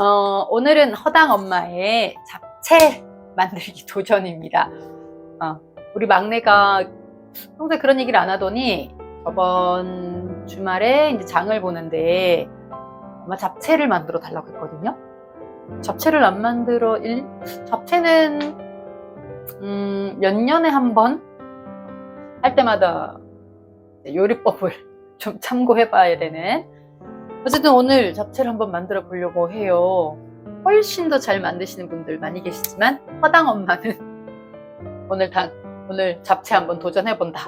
오늘은 허당 엄마의 잡채 만들기 도전입니다. 우리 막내가 평소에 그런 얘기를 안 하더니 저번 주말에 이제 장을 보는데 엄마 잡채를 만들어 달라고 했거든요. 잡채를 안 만들어 잡채는 몇 년에 한 번 할 때마다 요리법을 좀 참고해 봐야 되는, 어쨌든 오늘 잡채를 한번 만들어 보려고 해요. 훨씬 더 잘 만드시는 분들 많이 계시지만 허당 엄마는 오늘 잡채 한번 도전해 본다.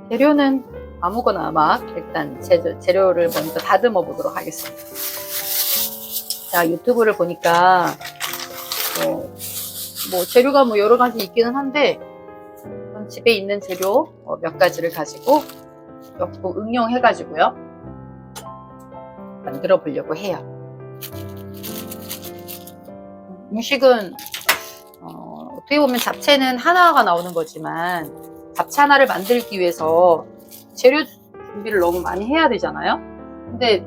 재료는 아무거나 막 일단 재료를 먼저 다듬어 보도록 하겠습니다. 자, 유튜브를 보니까 재료가 여러 가지 있기는 한데 집에 있는 재료 몇 가지를 가지고 응용해 가지고요 만들어 보려고 해요. 음식은 어떻게 보면 잡채는 하나가 나오는 거지만 잡채 하나를 만들기 위해서 재료 준비를 너무 많이 해야 되잖아요. 근데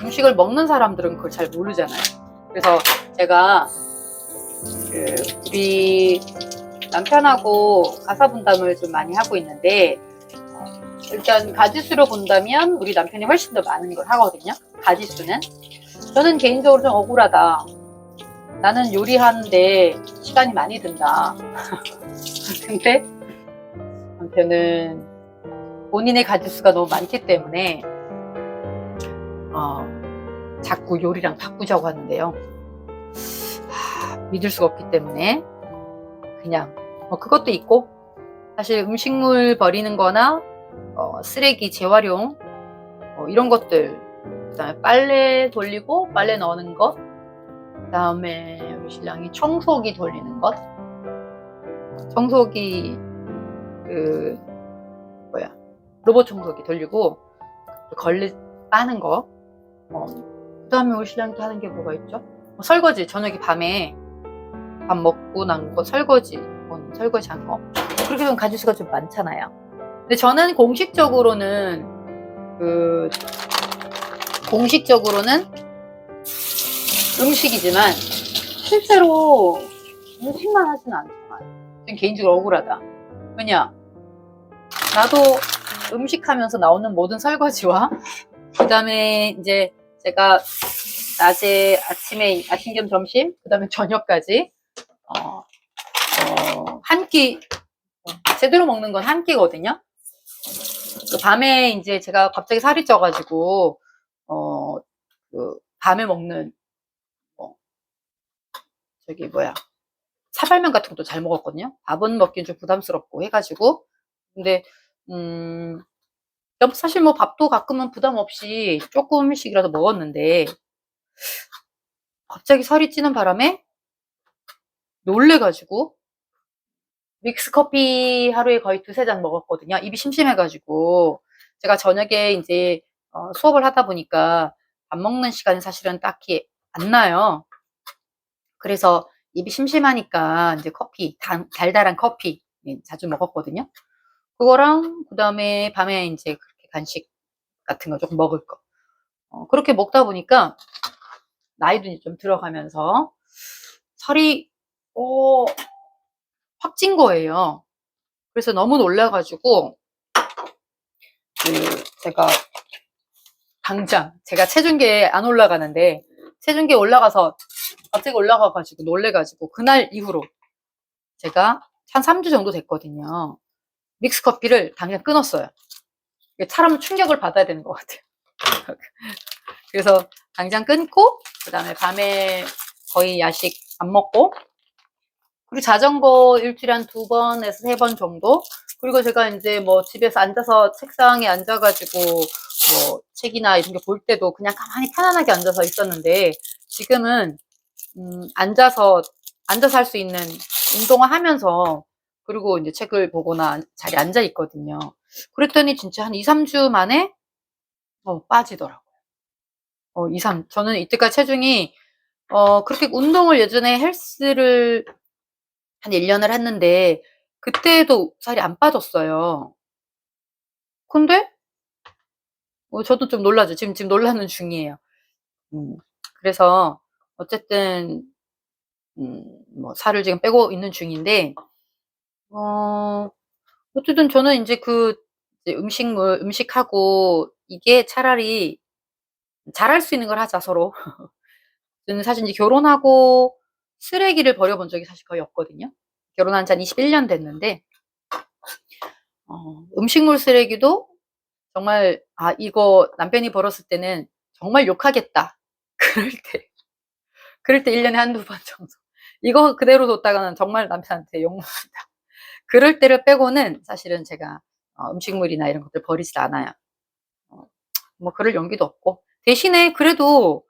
음식을 먹는 사람들은 그걸 잘 모르잖아요. 그래서 제가 우리 남편하고 가사 분담을 좀 많이 하고 있는데, 일단 가지수로 본다면 우리 남편이 훨씬 더 많은 걸 하거든요. 가지수는. 저는 개인적으로 좀 억울하다. 나는 요리하는데 시간이 많이 든다. 근데 남편은 본인의 가지수가 너무 많기 때문에 자꾸 요리랑 바꾸자고 하는데요. 믿을 수가 없기 때문에 그냥 그것도 있고, 사실 음식물 버리는 거나 쓰레기 재활용 이런 것들, 그 다음에 빨래 돌리고 빨래 넣는 것, 그 다음에 우리 신랑이 청소기 돌리는 것, 청소기 로봇 청소기 돌리고 걸레 빠는 거, 그 다음에 우리 신랑이 또 하는 게 뭐가 있죠? 설거지, 저녁에 밤에 밥 먹고 난 거 설거지 한 거. 그렇게 되면 가지수가 좀 많잖아요. 근데 저는 공식적으로는 음식이지만 실제로 음식만 하진 않잖아요. 저는 개인적으로 억울하다. 왜냐, 나도 음식하면서 나오는 모든 설거지와 그 다음에 이제 제가 낮에 아침 겸 점심, 그 다음에 저녁까지 한 끼, 제대로 먹는 건 한 끼거든요. 밤에 이제 제가 갑자기 살이 쪄가지고 밤에 먹는 사발면 같은 것도 잘 먹었거든요. 밥은 먹기는 좀 부담스럽고 해가지고. 근데 사실 밥도 가끔은 부담 없이 조금씩이라도 먹었는데, 갑자기 살이 찌는 바람에 놀래가지고 믹스커피 하루에 거의 2-3잔 먹었거든요. 입이 심심해가지고. 제가 저녁에 이제 수업을 하다 보니까 밥 먹는 시간이 사실은 딱히 안 나요. 그래서 입이 심심하니까 이제 달달한 커피 자주 먹었거든요. 그거랑 그 다음에 밤에 이제 그렇게 간식 같은 거 조금 먹을 거. 그렇게 먹다 보니까 나이도 이제 좀 들어가면서 살이 확 찐 거예요. 그래서 너무 놀라가지고 제가 당장, 제가 체중계에 안 올라가는데 체중계에 갑자기 올라가가지고 놀래가지고 그날 이후로 제가 한 3주 정도 됐거든요. 믹스커피를 당장 끊었어요. 사람은 충격을 받아야 되는 것 같아요. 그래서 당장 끊고, 그 다음에 밤에 거의 야식 안 먹고, 그리고 자전거 일주일에 한 2번에서 3번 정도. 그리고 제가 이제 집에서 앉아서 책상에 앉아가지고 책이나 이런 게 볼 때도 그냥 가만히 편안하게 앉아서 있었는데, 지금은 앉아서 할 수 있는 운동을 하면서, 그리고 이제 책을 보거나 자리에 앉아 있거든요. 그랬더니 진짜 한 2-3주 만에 빠지더라고요. 저는 이때까지 체중이 그렇게 운동을 예전에 헬스를 한 1년을 했는데 그때도 살이 안 빠졌어요. 근데 저도 좀 놀라죠. 지금 놀라는 중이에요. 그래서 어쨌든 뭐 살을 지금 빼고 있는 중인데 어 어쨌든 저는 인제 이제 음식하고 이게 차라리 잘할 수 있는 걸 하자 서로. 저는 사실 인제 결혼하고 쓰레기를 버려 본 적이 사실 거의 없거든요. 결혼한 지 한 21년 됐는데 음식물 쓰레기도 정말 '아 이거 남편이 버렸을 때는 정말 욕하겠다.' 그럴 때 1 년에 한두 번 정도. 이거 그대로 뒀다가는 정말 남편한테 욕먹는다. 그럴 때를 빼고는 사실은 제가 음식물이나 이런 것들 버리질 않아요. 어 뭐 그럴 용기도 없고. 대신에 그래도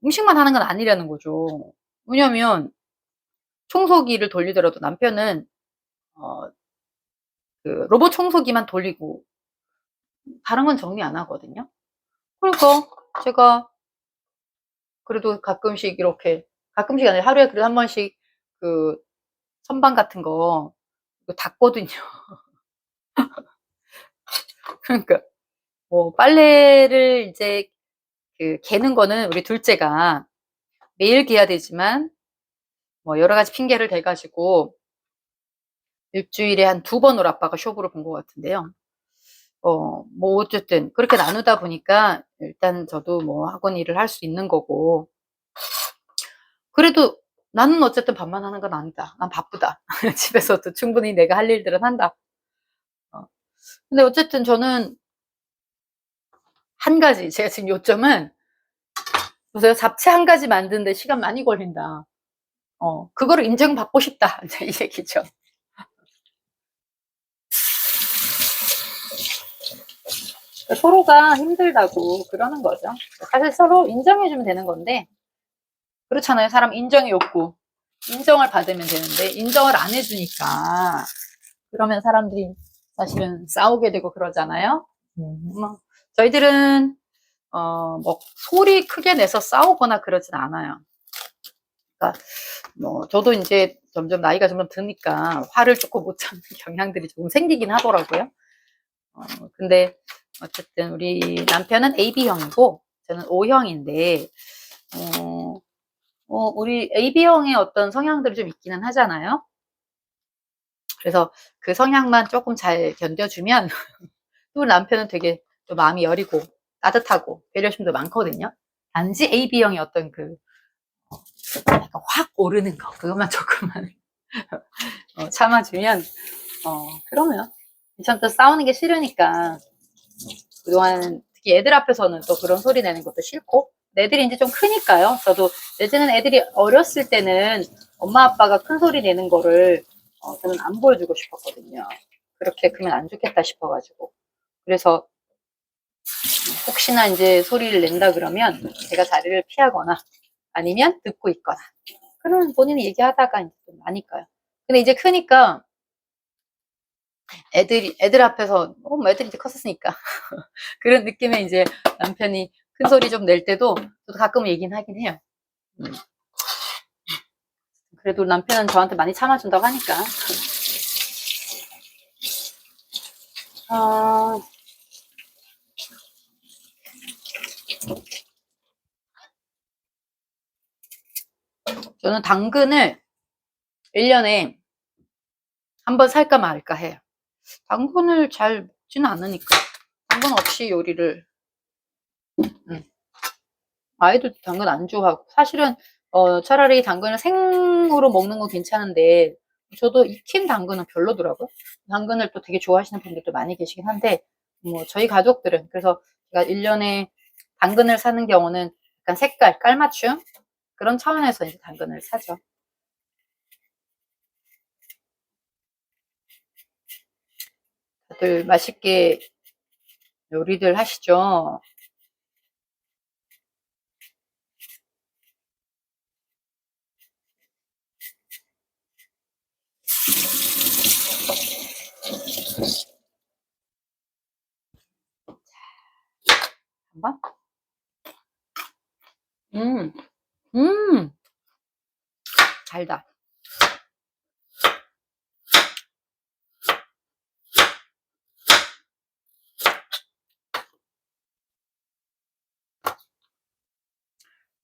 음식만 하는 건 아니라는 거죠. 왜냐면 청소기를 돌리더라도 남편은 어 그 로봇 청소기만 돌리고 다른 건 정리 안 하거든요. 그러니까 제가 그래도 가끔씩 이렇게 가끔씩이 아니라 하루에 그래도 한 번씩 그 선반 같은 거 이거 닦거든요. 그러니까 뭐 빨래를 이제 개는 거는 우리 둘째가 매일 개야 되지만 뭐 여러 가지 핑계를 대 가지고 일 주일에 한 2번 을 아빠가 쇼부를 본 것 같은데요. 뭐 어쨌든 그렇게 나누다 보니까 일단 저도 뭐 학원 일을 할 수 있는 거고 그래도 '나는 어쨌든 밥만 하는 건 아니다. 난 바쁘다. 집에서도 충분히 내가 할 일들은 한다.' 어 근데 어쨌든 저는 한 가지 제가 지금 요점은 보세요. '잡채 한 가지 만드는데 시간 많이 걸린다.' 그거를 인정받고 싶다. 인제 이 얘기죠. 서로가 힘들다고 그러는 거죠. 사실 서로 인정해 주면 되는 건데 그렇잖아요. 사람 인정의 욕구. 인정을 받으면 되는데 인정을 안 해 주니까 그러면 사람들이 사실은 싸우게 되고 그러잖아요. 뭐 저희들은 뭐 소리 크게 내서 싸우거나 그러진 않아요. 그러니까 뭐 저도 인제 점점 나이가 점점 드니까 화를 쪼끔 못 참는 경향들이 조금 생기긴 하더라고요. 어 근데 어쨌든 우리 남편은 AB형이고 저는 O형인데 어 우리 AB형의 어떤 성향들이 좀 있기는 하잖아요. 그래서 그 성향만 쪼끔 잘 견뎌주면 또 남편은 되게 또 마음이 여리고 따뜻하고 배려심도 많거든요. 단지 AB형의 어떤 약간 확 오르는 거 그것만 조금만 참아주면 그러면 전 또 싸우는 게 싫으니까 그동안 특히 애들 앞에서는 또 그런 소리 내는 것도 싫고 애들이 인제 좀 크니까요. 저도 예전에는 애들이 어렸을 때는 엄마 아빠가 큰 소리 내는 거를 저는 안 보여주고 싶었거든요. 그렇게 크면 안 좋겠다 싶어 가지고. 그래서 혹시나 인제 소리를 낸다 그러면 제가 자리를 피하거나 아니면 듣고 있거나 그러면 본인이 얘기하다가 인제 좀 나니까요. 근데 이제 크니까 애들 앞에서 뭐 애들이 이제 컸으니까 그런 느낌에 인제 남편이 큰 소리 좀 낼 때도 저도 가끔은 얘기는 하긴 해요. 음. 그래도 남편은 저한테 많이 참아 준다고 하니까. 아 저는 당근을 1 년에 한 번 살까 말까 해요. 당근을 잘 먹지는 않으니까. 당근 없이 요리를 음. 아이들도 당근 안 좋아하고 사실은 차라리 당근을 생으로 먹는 건 괜찮은데 저도 익힌 당근은 별로더라고요. 당근을 또 되게 좋아하시는 분들도 많이 계시긴 한데 뭐 저희 가족들은 그래서 제가 1 년에 당근을 사는 경우는 약간 색깔 깔맞춤 그런 차원에서 이제 당근을 사죠. 다들 맛있게 요리들 하시죠? 한번? 음. 음. 달다.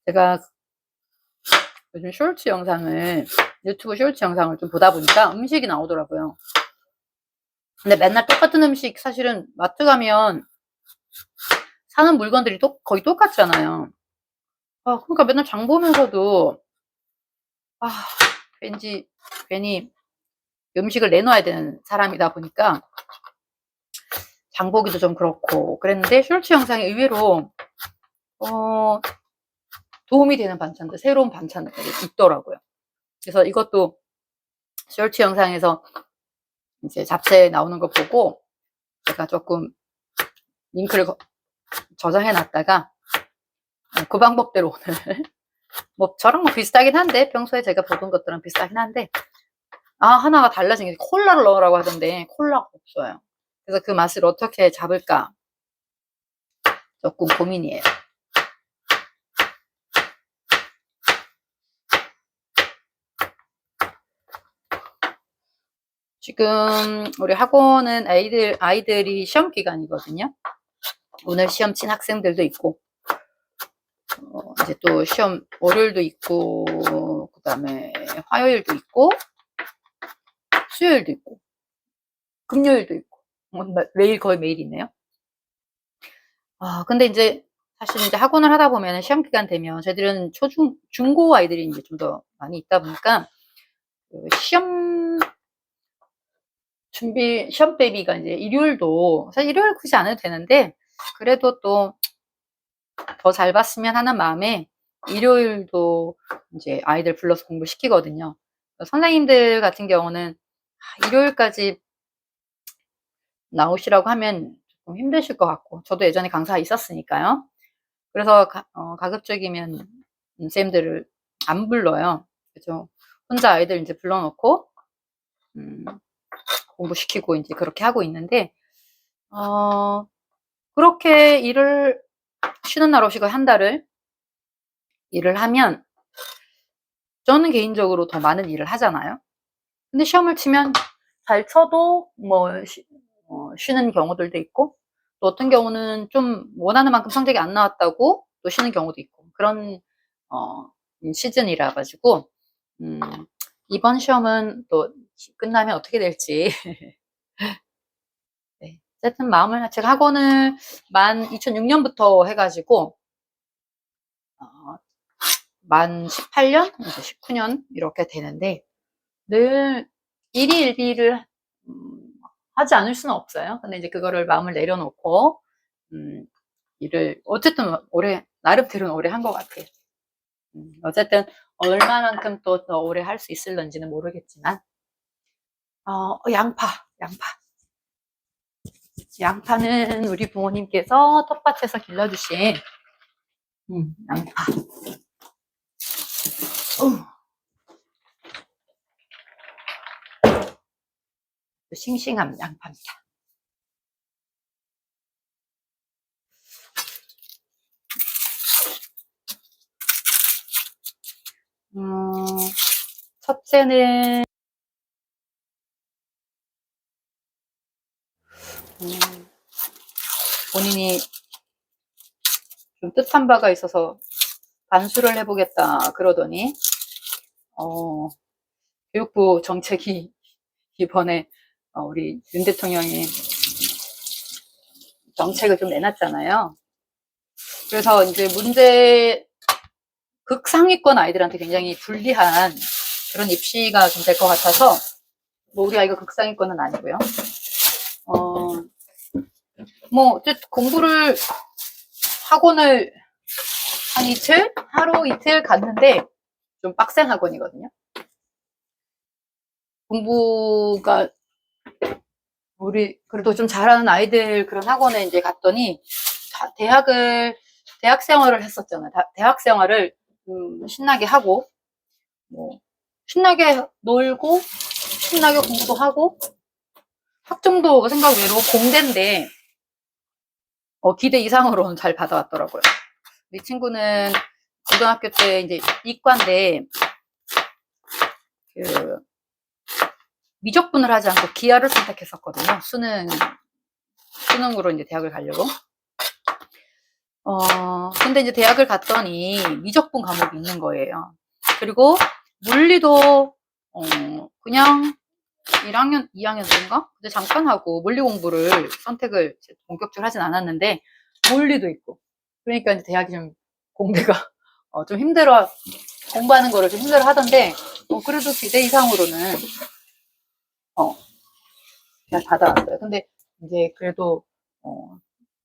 제가 요즘 쇼츠 영상을, 유튜브 쇼츠 영상을 좀 보다 보니까 음식이 나오더라고요. 근데 맨날 똑같은 음식 사실은 마트 가면 사는 물건들이 거의 똑같잖아요. 그러니까 맨날 장 보면서도 왠지 괜히 음식을 내놔야 되는 사람이다 보니까 장 보기도 좀 그렇고 그랬는데, 쇼츠 영상이 의외로 도움이 되는 반찬들, 새로운 반찬들이 있더라고요. 그래서 이것도 쇼츠 영상에서 이제 잡채 나오는 거 보고 제가 조금 링크를 저장해 놨다가 그 방법대로 오늘 뭐 저랑 뭐 비슷하긴 한데, 평소에 제가 보던 것들은 비슷하긴 한데, 하나가 달라진 게 콜라를 넣으라고 하던데 콜라가 없어요. 그래서 그 맛을 어떻게 잡을까 조금 고민이에요. 지금 우리 학원은 아이들이 시험 기간이거든요. 오늘 시험 친 학생들도 있고, 이제 또 시험 월요일도 있고, 그 다음에 화요일도 있고, 수요일도 있고, 금요일도 있고, 매일 거의 매일 있네요. 근데 이제 사실 이제 학원을 하다 보면 시험 기간 되면 저희들은 중고 아이들이 이제 좀 더 많이 있다 보니까 시험 대비가 이제 일요일도, 사실 일요일 굳이 안 해도 되는데, 그래도 또 더 잘 봤으면 하는 마음에 일요일도 이제 아이들 불러서 공부시키거든요. 선생님들 같은 경우는 일요일까지 나오시라고 하면 조금 힘드실 것 같고, 저도 예전에 강사 있었으니까요. 그래서 가급적이면 쌤들을 안 불러요. 그죠? 혼자 아이들 이제 불러놓고 공부시키고 이제 그렇게 하고 있는데, 그렇게 쉬는 날 없이 거의 한 달을 일을 하면 저는 개인적으로 더 많은 일을 하잖아요. 근데 시험을 치면 잘 쳐도 뭐 쉬는 경우들도 있고, 또 어떤 경우는 좀 원하는 만큼 성적이 안 나왔다고 또 쉬는 경우도 있고, 그런 시즌이라 가지고 이번 시험은 또 끝나면 어떻게 될지 네. 어쨌든 제가 학원을 2006년부터 해가지고 만 18년, 이제 19년 이렇게 되는데, 늘 일희일비를 하지 않을 수는 없어요. 근데 이제 그거를 마음을 내려놓고 일을 어쨌든 나름대로는 오래 한 것 같아요. 어쨌든 얼마만큼 또 더 오래 할 수 있을런지는 모르겠지만, 양파는 우리 부모님께서 텃밭에서 길러주신 양파. 싱싱한 양파입니다. 첫째는 본인이 좀 뜻한 바가 있어서 반수를 해보겠다 그러더니 교육부 정책이 이번에 우리 윤 대통령이 정책을 좀 내놨잖아요. 그래서 이제 극상위권 아이들한테 굉장히 불리한 그런 입시가 좀 될 것 같아서, 뭐 우리 아이가 극상위권은 아니고요. 뭐 어쨌든 학원을 하루 이틀 갔는데 좀 빡센 학원이거든요. 공부가 그래도 좀 잘하는 아이들 그런 학원에 이제 갔더니 대학 생활을 했었잖아요. 대학 생활을 신나게 하고, 뭐 신나게 놀고 신나게 공부도 하고, 학점도 생각 외로 공대인데 기대 이상으로는 잘 받아왔더라고요. 이 친구는 고등학교 때 이제 이과인데 미적분을 하지 않고 기하를 선택했었거든요. 수능으로 이제 대학을 가려고. 근데 이제 대학을 갔더니 미적분 과목이 있는 거예요. 그리고 물리도, 그냥 1학년, 2학년 때인가? 근데 잠깐 하고 물리 공부를 선택을 본격적으로 하진 않았는데, 물리도 있고. 그러니까 이제 대학이 좀 공부가, 좀 힘들어, 공부하는 거를 좀 힘들어 하던데, 그래도 기대 이상으로는, 잘 받아왔어요. 근데 이제 그래도,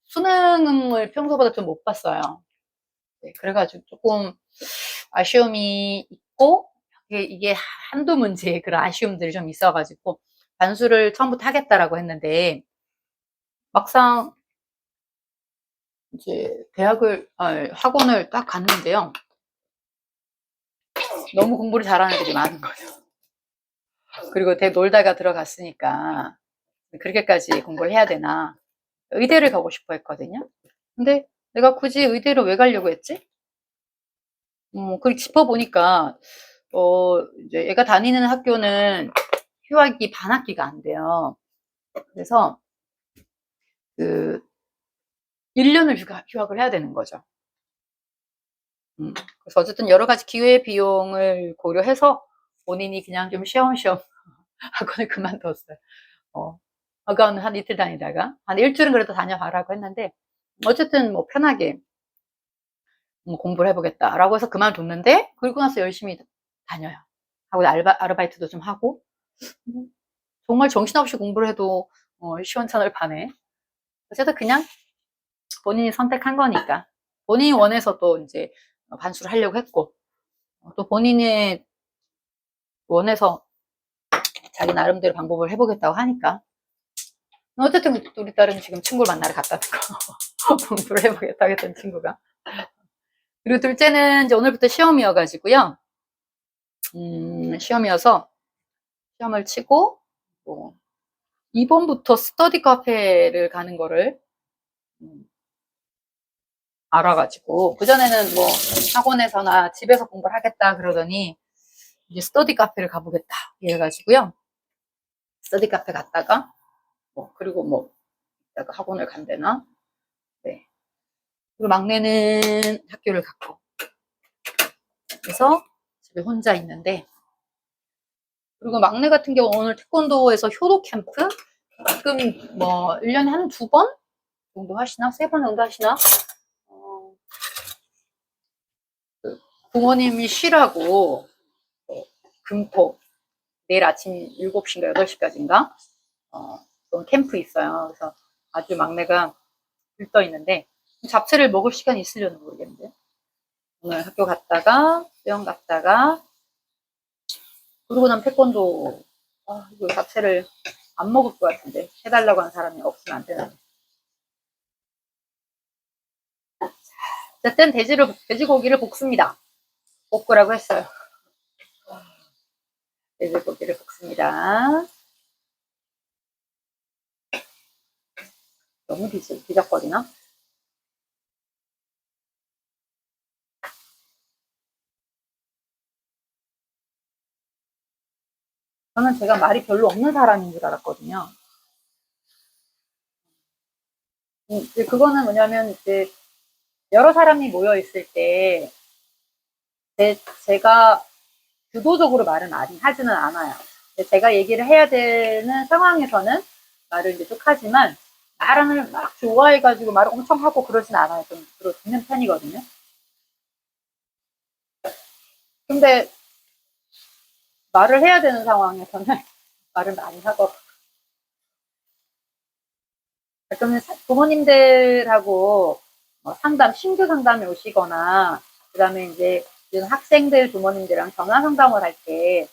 수능을 평소보다 좀 못 봤어요. 네, 그래가지고 조금 아쉬움이 있고, 이게 한두 문제의 그런 아쉬움들이 좀 있어가지고, 반수를 처음부터 하겠다라고 했는데, 막상 이제 학원을 딱 갔는데요. 너무 공부를 잘하는 애들이 많은 거예요. 그리고 놀다가 들어갔으니까, 그렇게까지 공부를 해야 되나. 의대를 가고 싶어 했거든요. 근데 내가 굳이 의대를 왜 가려고 했지? 그걸 짚어보니까, 이제 얘가 다니는 학교는 휴학이 반학기가 안 돼요. 그래서, 1년을 휴학을 해야 되는 거죠. 그래서 어쨌든 여러 가지 기회 비용을 고려해서 본인이 그냥 좀 쉬엄쉬엄 학원을 그만뒀어요. 학원 한 이틀 다니다가, 한 일주일은 그래도 다녀봐라고 했는데, 어쨌든 뭐 편하게 공부를 해보겠다라고 해서 그만뒀는데, 그리고 나서 열심히 다녀요. 하고 아르바이트도 좀 하고, 정말 정신없이 공부를 해도 시원찮을 판에. 어쨌든 그냥 본인이 선택한 거니까. 본인이 원해서 또 이제 반수를 하려고 했고, 또 본인이 원해서 자기 나름대로 방법을 해보겠다고 하니까. 어쨌든 우리 딸은 지금 친구를 만나러 갔다는 거. 공부를 해보겠다고 했던 친구가. 그리고 둘째는 이제 오늘부터 시험이어가지고요. 시험이어서 시험을 치고, 이번부터 스터디 카페를 가는 거를 알아가지고, 그전에는 뭐 학원에서나 집에서 공부를 하겠다 그러더니, 이제 스터디 카페를 가보겠다 이래가지고요. 스터디 카페 갔다가, 그리고 학원을 간대나. 네. 그리고 막내는 학교를 갔고. 그래서 집에 혼자 있는데, 그리고 막내 같은 경우 오늘 태권도에서 효도 캠프? 가끔 1년에 한 2번 정도 하시나? 3번 정도 하시나? 부모님이 쉬라고, 금토, 내일 아침 7시인가 8시까지인가? 캠프 있어요. 그래서 아주 막내가 들떠 있는데, 잡채를 먹을 시간이 있으려나 모르겠는데. 오늘 학교 갔다가, 수영 갔다가, 그러고 나면 태권도, 이거 잡채를 안 먹을 것 같은데, 해달라고 하는 사람이 없으면 안 되나. 어쨌든 돼지고기를 볶습니다. 볶으라고 했어요. 돼지고기를 볶습니다. 너무 비적거리나? 저는 제가 말이 별로 없는 사람인 줄 알았거든요. 그거는 뭐냐면, 이제, 여러 사람이 모여 있을 때, 제가 주도적으로 말은 하지는 않아요. 제가 얘기를 해야 되는 상황에서는 말을 이제 쭉 하지만, 말을 막 좋아해가지고 말을 엄청 하고 그러진 않아요. 좀 주로 듣는 편이거든요. 근데 말을 해야 되는 상황에서는 말을 많이 하고, 그러면 부모님들하고 신규 상담에 오시거나, 그 다음에 이제 학생들 부모님들이랑 전화 상담을 할 때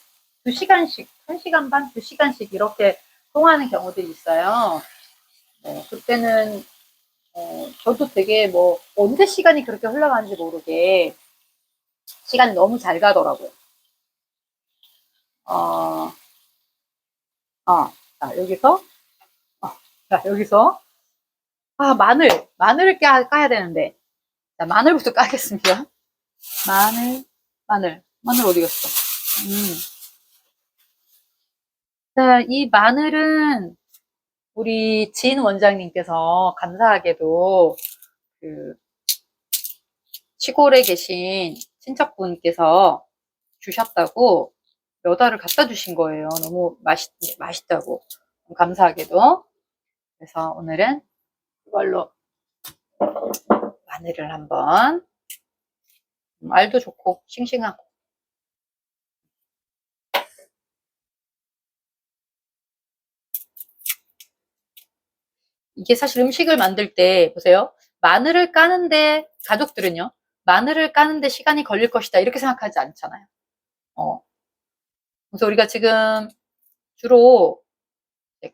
2시간씩, 1시간 반, 2시간씩 이렇게 통화하는 경우들이 있어요. 그때는, 저도 되게 언제 시간이 그렇게 흘러가는지 모르게 시간이 너무 잘 가더라고요. 여기서, 마늘을 까야 되는데, 자, 마늘부터 까겠습니다. 마늘 어디 갔어? 자, 이 마늘은 우리 진 원장님께서 감사하게도 시골에 계신 친척분께서 주셨다고 몇 알을 갖다 주신 거예요. 너무 맛있다고. 감사하게도. 그래서 오늘은 이걸로 마늘을 한번, 알도 좋고 싱싱하고. 이게 사실 음식을 만들 때 보세요. 마늘을 까는데, 가족들은요, 마늘을 까는데 시간이 걸릴 것이다 이렇게 생각하지 않잖아요. 그래서 우리가 지금 주로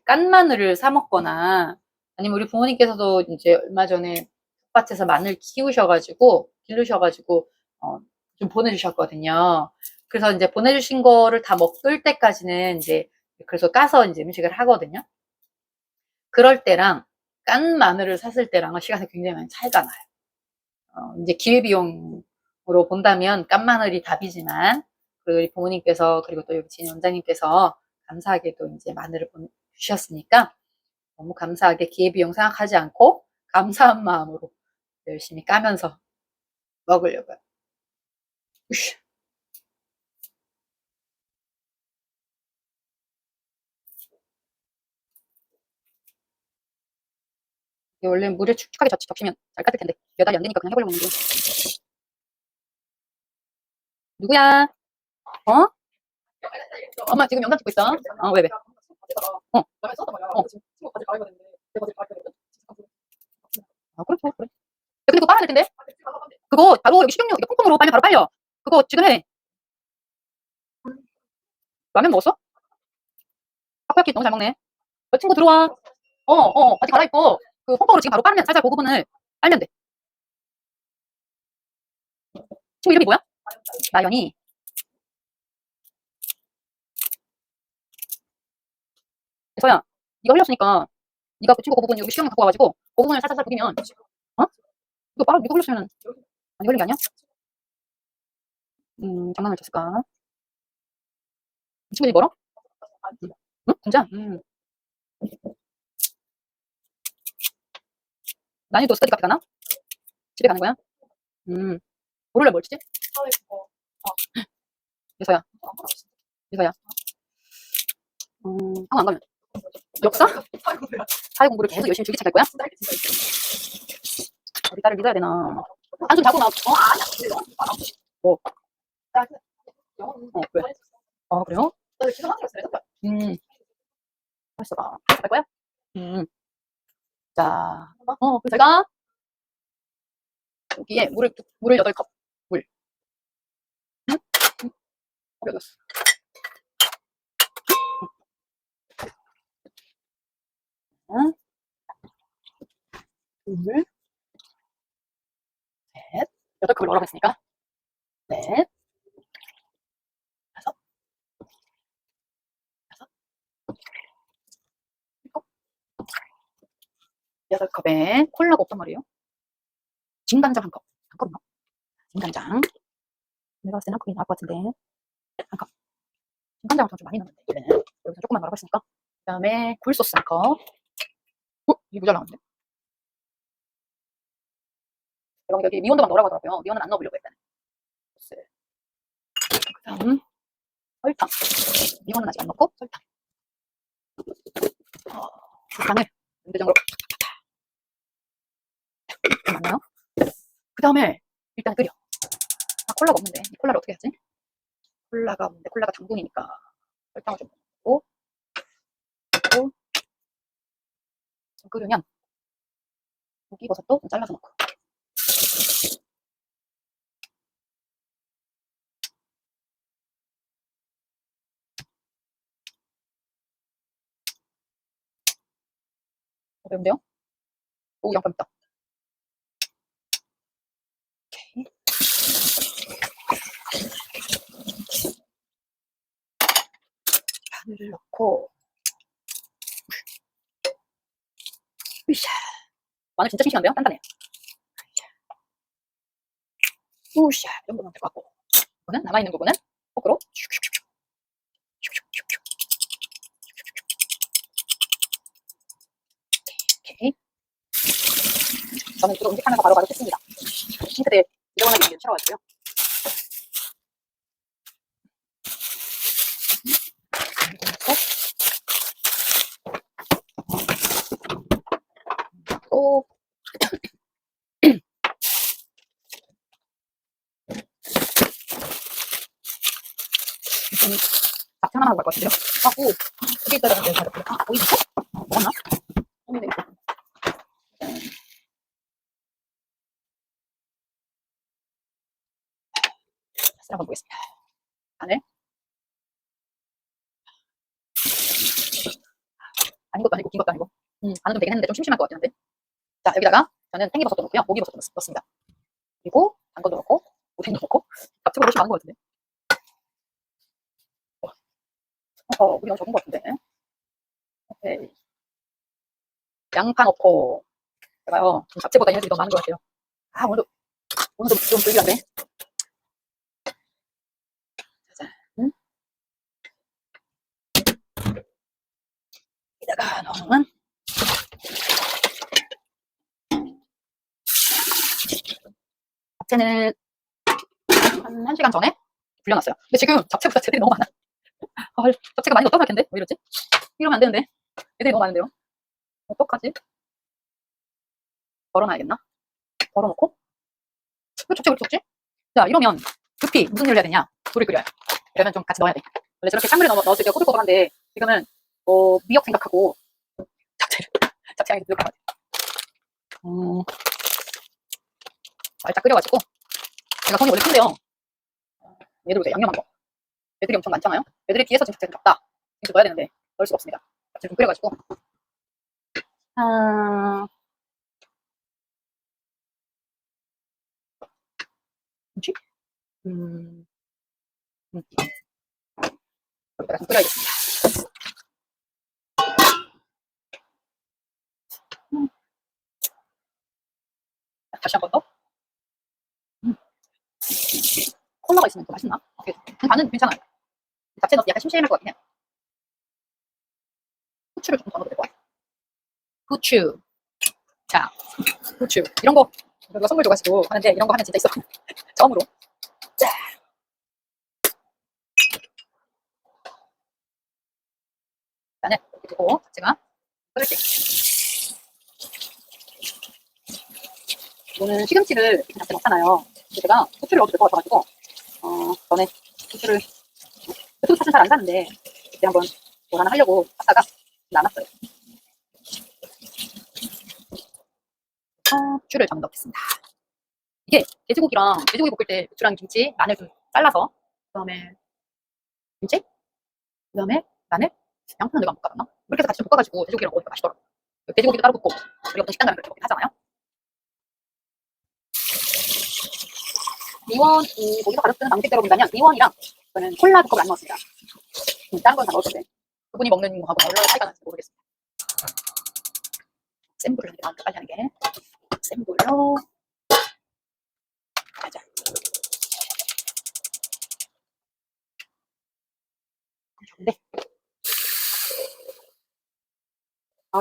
깐 마늘을 사 먹거나, 아니면 우리 부모님께서도 이제 얼마 전에 텃밭에서 마늘 키우셔가지고 기르셔가지고 좀 보내주셨거든요. 그래서 이제 보내주신 거를 다 먹을 때까지는 이제, 그래서 까서 이제 음식을 하거든요. 그럴 때랑 깐 마늘을 샀을 때랑은 시간이 굉장히 많이 차이가 나요. 이제 기회비용으로 본다면 깐 마늘이 답이지만, 그리고 우리 부모님께서, 그리고 또 여기 진 원장님께서 감사하게도 이제 마늘을 보내주셨으니까 너무 감사하게 기회비용 생각하지 않고 감사한 마음으로 열심히 까면서 먹으려고요. 우슈. 원래 물에 축축하게 적시면 잘 깠을 텐데 몇 알이 안 되니까 그냥 해보려고 했는데. 누구야? 어? 엄마 지금 영상 찍고 있어. 왜 왜? 어. 그렇죠. 그래. 야, 근데 그거 빨아야 될 텐데. 그거 바로 여기 식용유 이거 퐁퐁으로 빨면 바로 빨려. 그거 지금 해. 라면 먹었어? 타코야키 너무 잘 먹네. 친구 들어와. 바지 갈아입고 그 퐁퐁으로 지금 바로 빨면 살살 그 부분을 빨면 돼. 친구 이름이 뭐야? 나연이. 그래서야 네가 흘렸으니까 네가 그 친구 그 부분 여기 식용유 갖고 와가지고 그 부분을 살살 부비면, 이거 빨아, 네가 흘렸으면 아니 흘린 게 아니야? 장난을 쳤을까? 이 친구 집 멀어? 응? 진짜? 난이도 스터디 카페 가나? 집에 가는 거야? 월요일날 뭘 치지? 예서야. 예서야. 학원 안 가면 역사? 사회 공부를 계속 열심히 줄기차게 할 거야? 우리 딸을 믿어야 되나? 한숨 자고 나. 뭐? 왜? 그래요? 알았어 봐. 갈 거야? 자, 그럼 제가 여기에 물을 8컵. 물. 여기 있어. 둘, 셋. 8컵을 넣으라고 했으니까. 넷, 다섯, 일곱, 8컵에 콜라가 없단 말이에요. 진간장 한 컵. 한 컵이나? 진간장. 내가 봤을 땐 한 컵이 나을 것 같은데. 한 컵. 진간장을 좀 많이 넣는데, 원래는. 여기서 조금만 넣으라고 했으니까. 그 다음에 굴소스 한 컵. 이게 모자라는데? 내가 여기 미원도만 넣으라고 하더라고요. 미원은 안 넣어보려고 했다는. 그 다음, 설탕. 미원은 아직 안 넣고, 설탕. 설탕을 연대정으로 맞나요? 그 다음에 일단 끓여. 콜라가 없는데 이 콜라를 어떻게 하지? 콜라가 없는데 콜라가 당분이니까 설탕을 좀 넣고 좀 끓으면 고기버섯도 좀 잘라서 넣고 매운데요? 오 양파 맵다. 오케이. 마늘을 넣고 으쌰. 마늘 진짜 싱싱한데요? 단단해요. 우샤 이 정도면 될 것 같고 이거는 남아있는 부분은 포크로 오케이. 저는 주로 음식하면서 바로바로 뜯습니다. 싱크대에 시원하게 많이 채워가지고요. 또 잡채 하나 하고 갈 것 같은데요. 하고 여기 있다가 내가 오이 있어? 먹었나? 오이 있어. 맛을 한번 보겠습니다. 안에 아닌 것도 아니고 긴 것도 아니고 간은 좀 되긴 했는데 좀 심심할 것 같긴 한데. 자, 여기다가 저는 팽이버섯도 넣고요. 오기버섯도 넣습니다. 그리고 당근도 넣고 오뎅도 넣고 잡채가 훨씬 많은 것 같은데. 우리 너무 적은 것 같은데. 오케이. 양파 넣고 제가요 잡채보다 얘네들이 더 많은 것 같아요. 오늘도 좀 불길한데. 자, 여기다가 넣으면 잡채는 한 1시간 전에 불려놨어요. 근데 지금 잡채보다 쟤들이 너무 많아. 잡채가 많이 넣었다 할 텐데 왜 이러지? 이러면 안 되는데 애들이 너무 많은데요. 어떡하지? 덜어놔야겠나? 덜어놓고 왜 잡채가 이렇게 적지? 자, 이러면 급히 무슨 일을 해야 되냐? 물을 끓여요. 그러면 좀 같이 넣어야 돼. 원래 저렇게 찬물에 넣었을 때 꼬들꼬들한데 지금은 미역 생각하고 잡채 향이 부족한 것 같아요. 살짝 끓여가지고 제가 손이 원래 큰데요. 얘들 보세요. 양념한 거. 애들이 엄청 많잖아요. 애들이 뒤에서 지금 잡채를 잡다. 이렇게 넣어야 되는데 넣을 수가 없습니다. 잡채를 좀 끓여가지고 뭐지? 여기다가 좀 끓여야겠습니다. 다시 한 번 더. 콜라가 있으면 더 맛있나? 간은 괜찮아요. 잡채 넣어서 약간 심심할 것 같긴 해요. 후추를 좀 더 넣어도 될 것 같아요. 후추. 자, 후추. 이런 거 우리가 선물 줘가지고 하는데 이런 거 하면 진짜 있어. 처음으로. 자. 일단은 이렇게 두고 잡채가 끓을게요. 이거는 시금치를 잡채 넣잖아요. 근데 제가 후추를 넣어도 될 것 같아가지고 전에 후추를 사실 잘 안 사는데 그때 한번 뭘 하나 하려고 샀다가 남았어요. 후추를 좀 넣겠습니다. 이게 돼지고기 볶을 때 고추랑 김치, 마늘 좀 잘라서 그다음에 김치, 그다음에 마늘, 양파는 내가 안 볶아놨나? 이렇게 해서 같이 좀 볶아가지고 돼지고기랑 먹으니까 맛있더라고요. 돼지고기도 따로 볶고 우리 어떤 식당 가면 그렇게 하잖아요. 미원이 거기서 가격 쓰는 방식대로 본다면 미원이랑 저는 콜라 두 컵을 안 넣었습니다. 다른 건 다 넣을 텐데 그분이 먹는 거하고 얼마나 차이가 나는지 모르겠습니다. 센 불을 하는 게 빨리 하는 게 센 불로 가자. 좋은데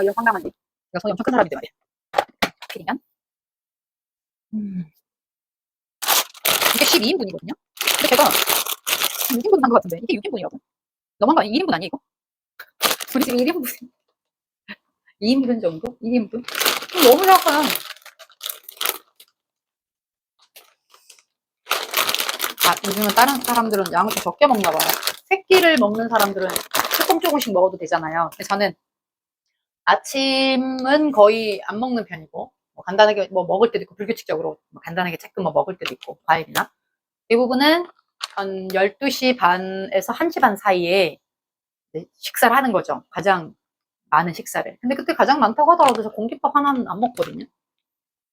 이거 황당한데 이거 손이 엄청 큰 사람인데 말이야. 하필이면 이게 12인분이거든요. 근데 제가 6인분 한 것 같은데 이게 6인분이라고? 너무한 거 아니야? 2인분 아니야 이거? 우리 지금 1인분 2인분 정도? 2인분? 너무 작아요. 요즘은 다른 사람들은 양을 좀 적게 먹나 봐요. 새끼를 먹는 사람들은 조금씩 먹어도 되잖아요. 근데 저는 아침은 거의 안 먹는 편이고 간단하게 먹을 때도 있고 불규칙적으로 간단하게 조금 먹을 때도 있고 과일이나 대부분은 한 12시 반에서 1시 반 사이에 식사를 하는 거죠. 가장 많은 식사를. 근데 그때 가장 많다고 하더라도 저 공깃밥 하나는 안 먹거든요.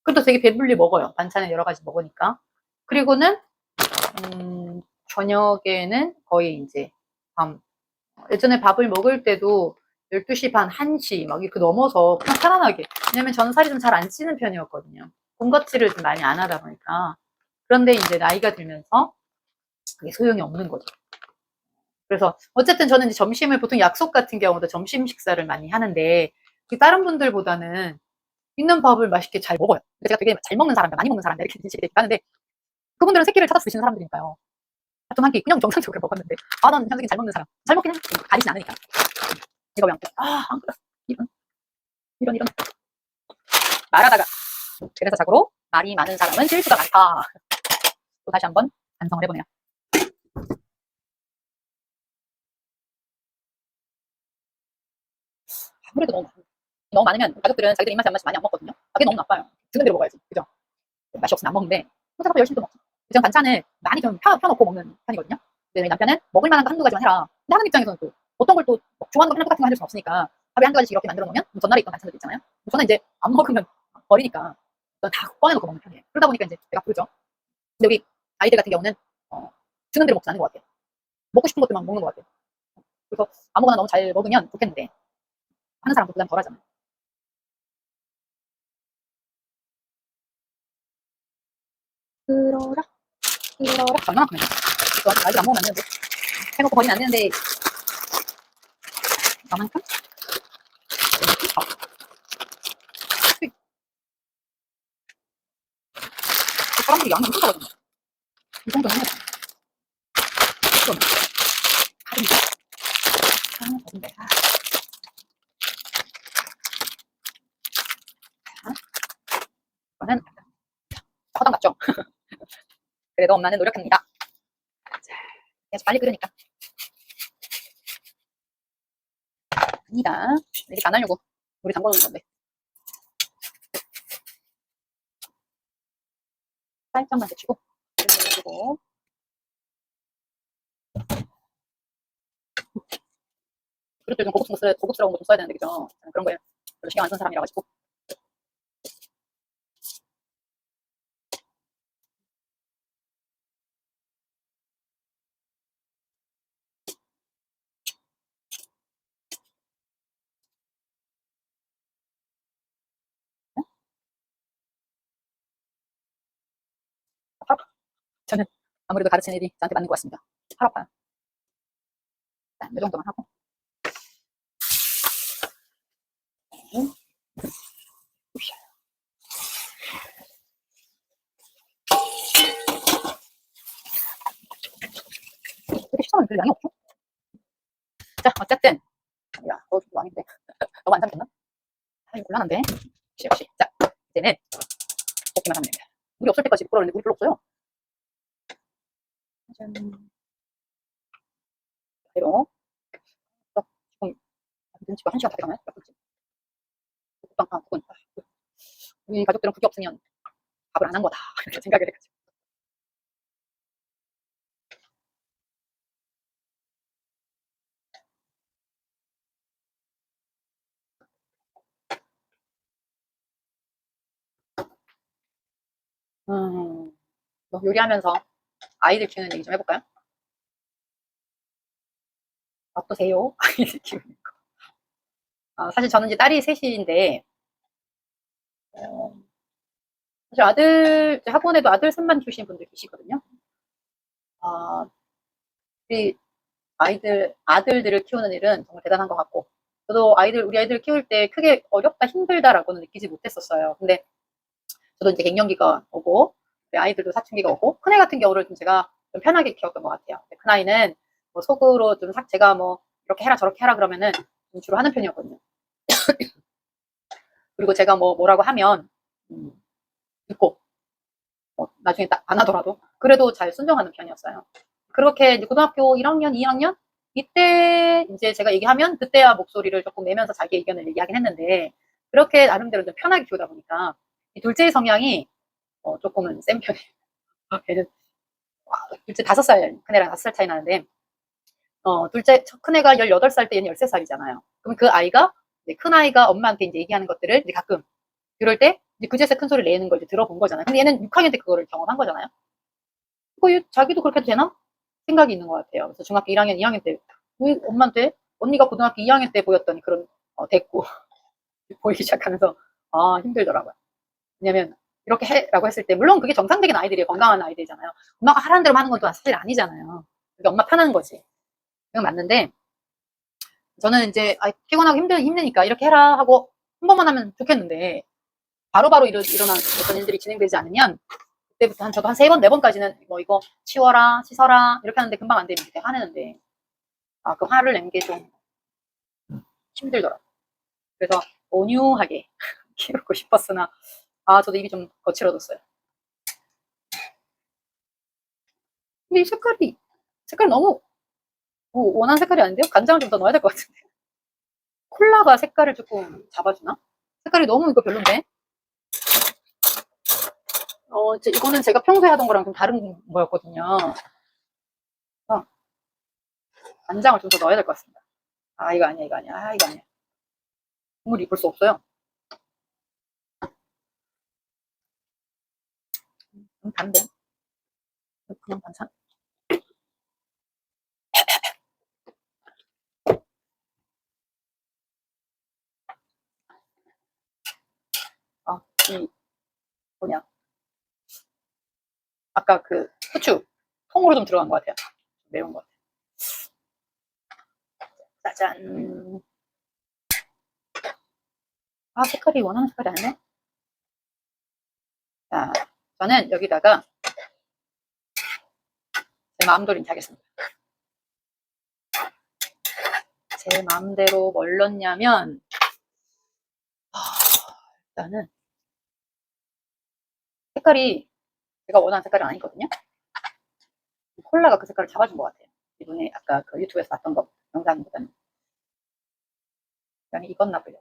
그래도 되게 배불리 먹어요. 반찬을 여러 가지 먹으니까. 그리고는 저녁에는 거의 이제 예전에 밥을 먹을 때도 12시 반, 1시 막 이렇게 넘어서 그냥 편안하게. 왜냐면 저는 살이 좀 잘 안 찌는 편이었거든요. 군것질을 좀 많이 안 하다 보니까. 그런데 이제 나이가 들면서 그게 소용이 없는 거죠. 그래서 어쨌든 저는 이제 점심을 보통 약속 같은 경우도 점심 식사를 많이 하는데 다른 분들보다는 있는 밥을 맛있게 잘 먹어요. 제가 되게 잘 먹는 사람들, 많이 먹는 사람들 이렇게 하는데 그분들은 새끼를 찾아서 드시는 사람들이니까요. 좀 한 끼 그냥 정상적으로 먹었는데, 아, 난 현석이 잘 먹는 사람. 잘 먹긴 해. 가리진 않으니까. 이거 왜 안 끓여? 이런. 말하다가. 그래서 자고로 말이 많은 사람은 실수가 많다. 또 다시 한번 반성을 해보네요. 아무래도 너무 많으면 가족들은 자기들 입맛에 안 맞으면 많이 안 먹거든요. 그게 너무 나빠요. 주는 대로 먹어야지. 그죠? 맛이 없으면 안 먹는데 혼자 서 열심히 또 먹죠. 저는 반찬을 많이 좀 펴놓고 먹는 편이거든요. 근데 남편은 먹을 만한 거 한두 가지만 해라. 근데 하는 입장에서는 또 어떤 걸 또 좋아하는 거 하나 똑같은 거 해줄 수 없으니까 밥에 한두 가지씩 이렇게 만들어 놓으면 전날에 있던 반찬들 있잖아요. 저는 이제 안 먹으면 버리니까 다 꺼내놓고 먹는 편이에요. 그러다 보니까 이제 배가 부르죠. 근데 우리 아이들 같은 경우는 주는 대로 먹지 않는 것 같아요. 먹고 싶은 것들만 먹는 것 같아요. 그래서 아무거나 너무 잘 먹으면 좋겠는데 하는 사람도 부담 덜 하잖아요. 그러라 얼마나 크면 아이들 안 먹으면 안 되는데 해놓고 버리면 안 되는데 이만큼? 사람들이 양이 엄청 작거든요. 이 정도는 해야 돼. 좀 가른데 버린데 이거는 허당 같죠? 그래도 엄마는 노력합니다. 계속 빨리 끓으니까 아니다. 이렇게 안 하려고 우리 담궈놓은 건데 살짝만 데치고 그리고 그릇들 좀 고급스러운 거 좀 써야 되는데 그죠? 저는 그런 거에 별로 신경 안 쓰는 사람이라 가지고 저는 아무래도 가르치는 일이 저한테 맞는 것 같습니다. 팔 아파요. 이 정도만 하고 이렇게 시청하면 별 양이 없죠? 자, 어쨌든 야, 좀 아닌데 너무 안 삼켰나? 곤란한데 역시 자, 이제는 볶기만 하면 됩니다. 물이 없을 때까지 볶으라는데 물이 별로 없어요. 짜잔. 그대로 지금 눈치가 1시간 다 돼가나요? 국은 우리 가족들은 국이 없으면 밥을 안 한 거다 이렇게 생각을 해가지고 뭐 요리하면서 아이들 키우는 얘기 좀 해볼까요? 어떠세요? 아이들 키우는 거. 사실 저는 이제 딸이 셋인데 사실 아들 학원에도 아들 3반 주신 분들 계시거든요. 우리 아들들을 키우는 일은 정말 대단한 것 같고 저도 우리 아이들 키울 때 크게 어렵다 힘들다라고는 느끼지 못했었어요. 근데 저도 이제 갱년기가 오고 아이들도 사춘기가 오고 큰애 같은 경우를 좀 제가 좀 편하게 키웠던 것 같아요. 큰아이는 뭐 속으로 좀 제가 뭐 이렇게 해라 저렇게 해라 그러면은 좀 주로 하는 편이었거든요. 그리고 제가 뭐라고 하면 듣고 나중에 딱 안 하더라도 그래도 잘 순종하는 편이었어요. 그렇게 이제 고등학교 1학년, 2학년 이때 이제 제가 얘기하면 그때야 목소리를 조금 내면서 자기 의견을 얘기하긴 했는데 그렇게 나름대로 좀 편하게 키우다 보니까 이 둘째의 성향이 조금은 센 편이에요. 걔는 둘째 5살, 큰애랑 5살 차이 나는데 큰애가 18살 때 얘는 13살이잖아요. 그럼 그 아이가 큰아이가 엄마한테 이제 얘기하는 것들을 이제 가끔 그럴 때 이제 그제서 큰 소리를 내는 걸 이제 들어본 거잖아요. 근데 얘는 6학년 때 그거를 경험한 거잖아요. 자기도 그렇게 해도 되나? 생각이 있는 것 같아요. 그래서 중학교 1학년, 2학년 때 왜 엄마한테 언니가 고등학교 2학년 때 보였던 그런 됐고 보이기 시작하면서 힘들더라고요. 왜냐면 이렇게 해라고 했을 때 물론 그게 정상적인 아이들이에요. 건강한 아이들이잖아요. 엄마가 하라는 대로 하는 건 또 사실 아니잖아요. 그게 엄마 편한 거지. 그건 맞는데 저는 이제 피곤하고 힘드니까 이렇게 해라 하고 한 번만 하면 좋겠는데 바로바로 일어나는 어떤 일들이 진행되지 않으면 그때부터 저도 한 3번, 4번까지는 뭐 이거 치워라, 씻어라 이렇게 하는데 금방 안 되면 그때 화내는데 그 화를 낸 게 좀 힘들더라고요. 그래서 온유하게 키우고 싶었으나 저도 입이 좀 거칠어졌어요. 근데 이 색깔이 너무 원하는 색깔이 아닌데요? 간장을 좀 더 넣어야 될 것 같은데. 콜라가 색깔을 조금 잡아주나? 색깔이 너무 이거 별론데? 이거는 제가 평소에 하던 거랑 좀 다른 거였거든요. 간장을 좀 더 넣어야 될 것 같습니다. 이거 아니야, 이거 아니야. 이거 아니야. 국물 입을 수 없어요. 단데? 그냥 반찬? 이 뭐냐? 아까 그 후추 통으로 좀 들어간 것 같아요. 매운 것 같아요. 짜잔. 색깔이 원하는 색깔이 아니네. 자, 저는 여기다가 제 마음대로 이제 하겠습니다. 제 마음대로 뭘 넣냐면 일단은 색깔이 제가 원하는 색깔은 아니거든요. 콜라가 그 색깔을 잡아준 것 같아요. 이번에 아까 그 유튜브에서 봤던 거 영상보다는 그냥 익었나 보요.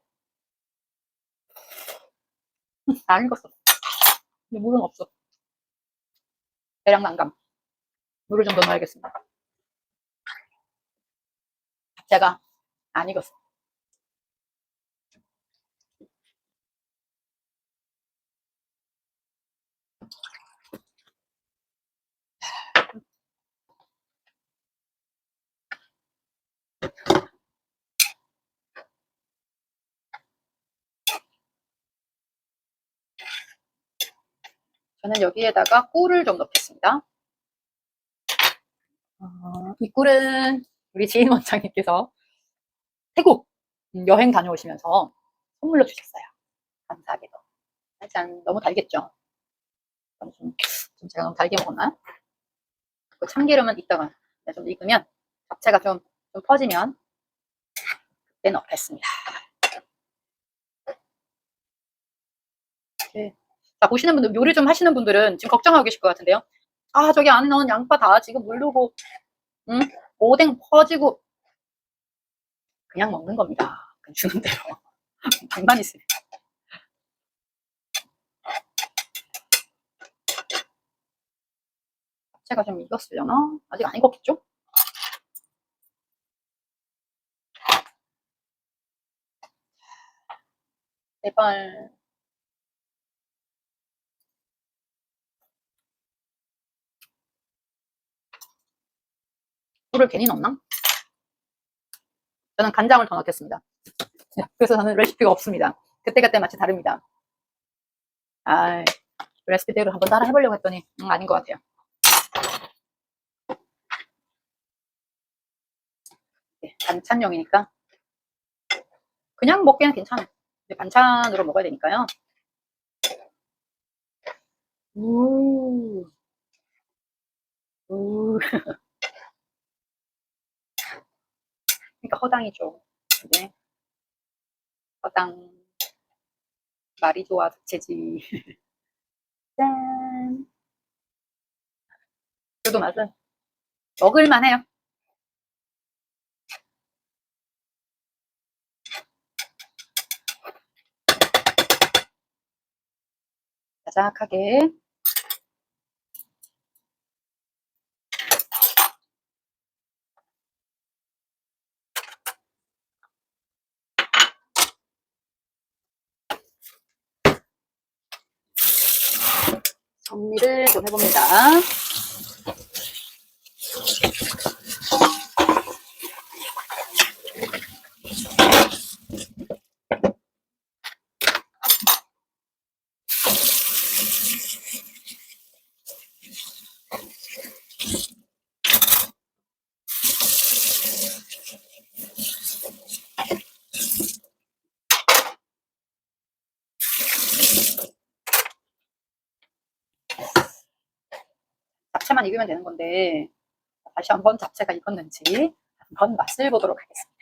안 익었어. 근데 물은 없어. 대량 난감. 물을 좀 더 넣어야겠습니다. 제가 안 익었어. 저는 여기에다가 꿀을 좀 넣겠습니다. 이 꿀은 우리 지인 원장님께서 태국 여행 다녀오시면서 선물로 주셨어요. 감사하게도. 짠, 너무 달겠죠? 좀 제가 너무 달게 먹었나? 그 참기름은 이따가 좀 익으면 잡채가 좀 퍼지면 그때 넣겠습니다. 네. 자, 보시는 분들, 요리 좀 하시는 분들은 지금 걱정하고 계실 것 같은데요. 저기 안에 넣은 양파 다 지금 물르고, 오뎅 퍼지고, 그냥 먹는 겁니다. 그냥 주는 대로. 방만 있으면. 잡채가 좀 익었으려나? 아직 안 익었겠죠? 제발. 꿀을 괜히 넣나? 저는 간장을 더 넣겠습니다. 그래서 저는 레시피가 없습니다. 그때그때 맛이 다릅니다. 레시피대로 한번 따라 해보려고 했더니 아닌 것 같아요. 네, 반찬용이니까 그냥 먹기는 괜찮아요. 근데 반찬으로 먹어야 되니까요. 우. 그러니까 허당이죠. 네. 허당. 말이 좋아 부채지. 짠. 그래도 맛은 먹을만 해요. 자작하게. 정리를 좀 해봅니다. 잡채만 익으면 되는 건데 다시 한번 잡채가 익었는지 한번 맛을 보도록 하겠습니다.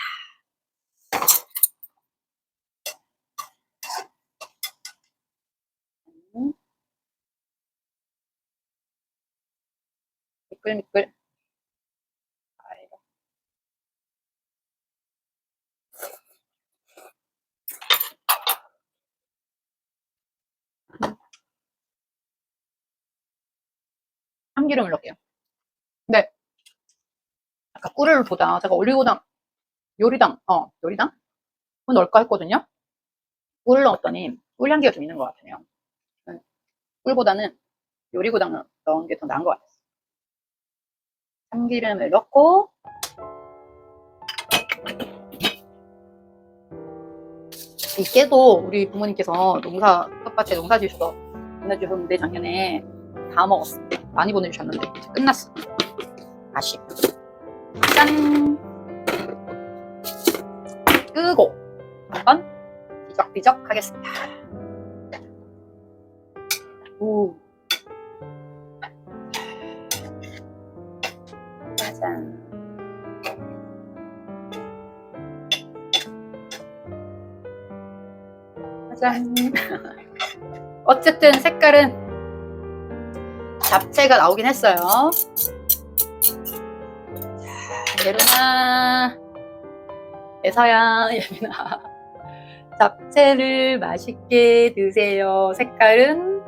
미끌미끌. 참기름을 넣을게요. 네. 아까 꿀을 보다 제가 올리고당, 요리당 넣을까 했거든요. 꿀을 넣었더니 꿀 향기가 좀 있는 것 같아요. 꿀보다는 요리고당 넣은 게 더 나은 것 같아요. 참기름을 넣고 이 깨도 우리 부모님께서 텃밭에 농사 지으셔서 보내주셨는데 작년에 다 먹었습니다. 많이 보내주셨는데 이제 끝났어. 아쉽. 짠. 끄고 한번 비적비적 하겠습니다. 오. 짜잔. 짜잔. 어쨌든 색깔은 잡채가 나오긴 했어요. 예루나, 예서야, 예민아. 잡채를 맛있게 드세요. 색깔은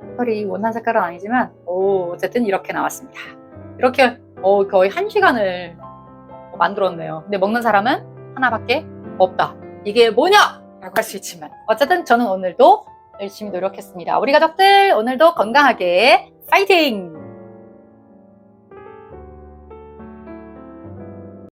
특별히 원한 색깔은 아니지만 어쨌든 이렇게 나왔습니다. 이렇게 거의 1시간을 만들었네요. 근데 먹는 사람은 하나밖에 없다. 이게 뭐냐? 라고 할 수 있지만 어쨌든 저는 오늘도 열심히 노력했습니다. 우리 가족들 오늘도 건강하게 파이팅!